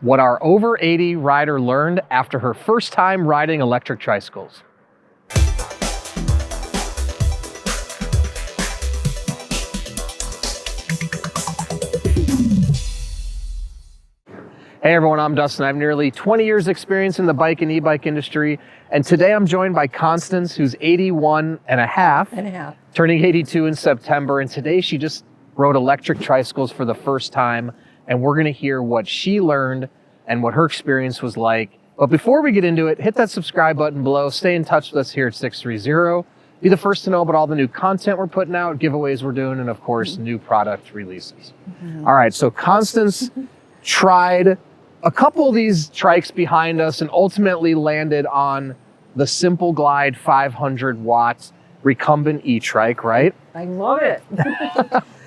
what our over 80 rider learned after her first time riding electric tricycles. Hey everyone, I'm Dustin. I have nearly 20 years experience in the bike and e-bike industry. And today I'm joined by Constance, who's 81 and a half, turning 82 in September. And today she just rode electric tricycles for the first time. And we're gonna hear what she learned and what her experience was like. But before we get into it, hit that subscribe button below. Stay in touch with us here at 630. Be the first to know about all the new content we're putting out, giveaways we're doing, and of course, new product releases. All right, so Constance tried a couple of these trikes behind us and ultimately landed on the Simple Glide 500 watts recumbent e-trike, right? I love it.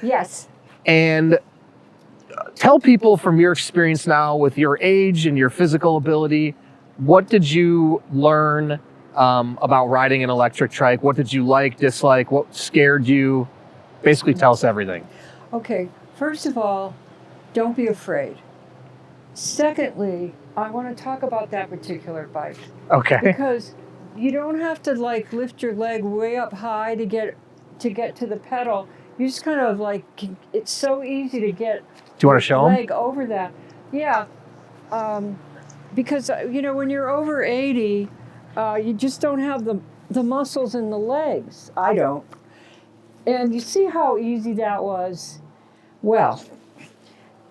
Yes. And tell people from your experience now with your age and your physical ability, what did you learn about riding an electric trike? What did you like, dislike? What scared you? Basically tell us everything. Okay, first of all, don't be afraid. Secondly, I want to talk about that particular bike. Okay. Because you don't have to like lift your leg way up high to get to the pedal. You just kind of like, it's so easy to get Do you want to show them? leg over that. Yeah. Because, you know, when you're over 80, you just don't have the muscles in the legs. I don't. And you see how easy that was? Well,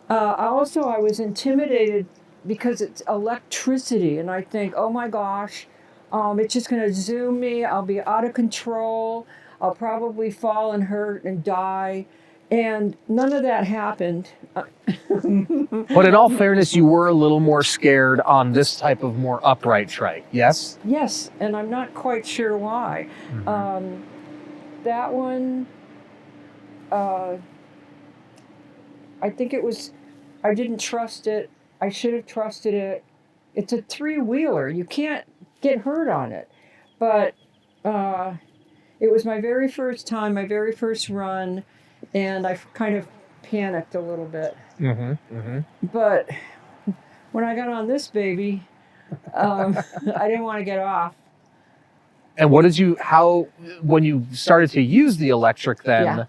I was intimidated because it's electricity, and I think, oh my gosh, it's just going to zoom me. I'll be out of control. I'll probably fall and hurt and die. And none of that happened. But in all fairness, you were a little more scared on this type of more upright trike, yes? Yes, and I'm not quite sure why. Mm-hmm. That one, I think it was, I didn't trust it. I should have trusted it. It's a three-wheeler. You can't get hurt on it. But it was my very first time, my very first run, and I kind of panicked a little bit. Mm-hmm, mm-hmm. But when I got on this baby, I didn't want to get off. And when you started to use the electric then,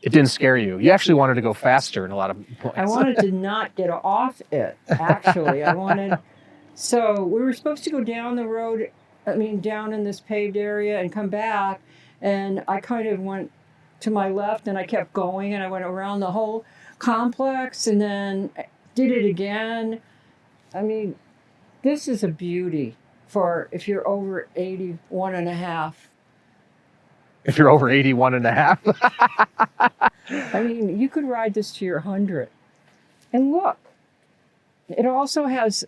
It didn't scare you. You actually wanted to go faster in a lot of points. I wanted to not get off it, actually. So we were supposed to go down the road, down in this paved area and come back. And I kind of went to my left and I kept going and I went around the whole complex and then did it again. This is a beauty for if you're over 81 and a half. If you're over 81 and a half. You could ride this to your 100. And look, it also has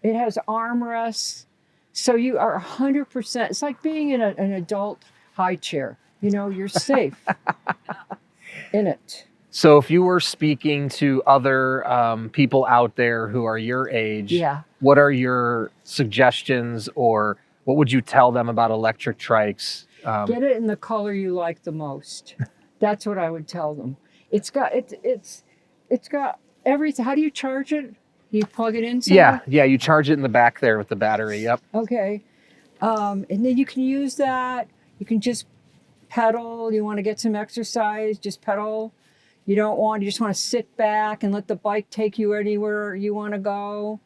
armrests. So you are 100%. It's like being in an adult high chair. You know, you're safe in it. So if you were speaking to other people out there who are your age, what are your suggestions or what would you tell them about electric trikes? Get it in the color you like the most. That's what I would tell them. It's got everything. How do you charge it? You plug it in somewhere? Yeah, you charge it in the back there with the battery, yep. Okay. And then you can use that. You can just pedal. You want to get some exercise, just pedal. You just want to sit back and let the bike take you anywhere you want to go.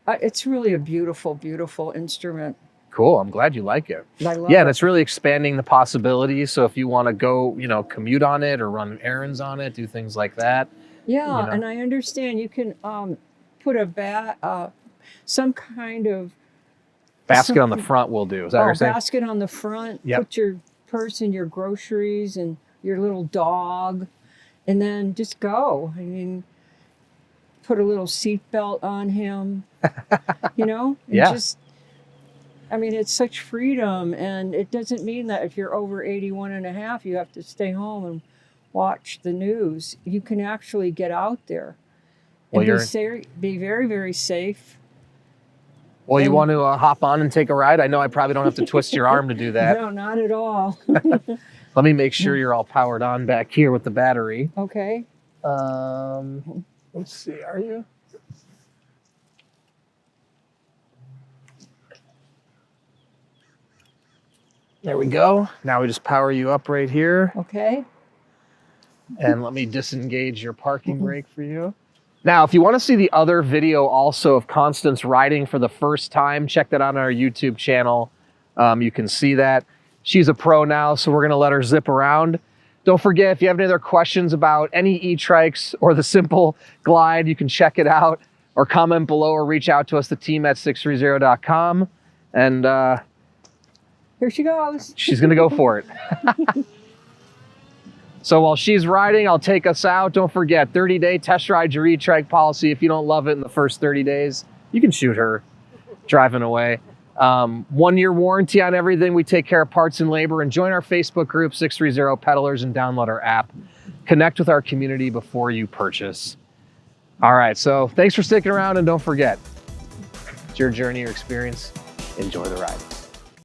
It's really a beautiful, beautiful instrument. Cool. I'm glad you like it. I love it. And it's really expanding the possibilities. So if you want to go, commute on it or run errands on it, do things like that. Yeah, and I understand you can put some kind of basket on the front will do. Is that what you're saying? Basket on the front. Yep. Put your purse and your groceries and your little dog, and then just go. Put a little seatbelt on him. It's such freedom, and it doesn't mean that if you're over 81 and a half, you have to stay home and watch the news. You can actually get out there and be very, very safe. Well, you want to hop on and take a ride? I know I probably don't have to twist your arm to do that. No, not at all. Let me make sure you're all powered on back here with the battery. Okay. Let's see, are you? There we go. Now we just power you up right here. Okay. And let me disengage your parking brake for you. Now, if you want to see the other video also of Constance riding for the first time, check that out on our YouTube channel. You can see that. She's a pro now, so we're going to let her zip around. Don't forget, if you have any other questions about any e-trikes or the simple glide, you can check it out or comment below or reach out to us, the team at sixthreezero.com. And here she goes. She's going to go for it. So while she's riding, I'll take us out. Don't forget, 30-day test ride your e-trike policy. If you don't love it in the first 30 days, you can shoot her driving away. 1-year warranty on everything. We take care of parts and labor. And join our Facebook group, 630 Pedalers, and download our app. Connect with our community before you purchase. All right, so thanks for sticking around, and don't forget, it's your journey, your experience. Enjoy the ride.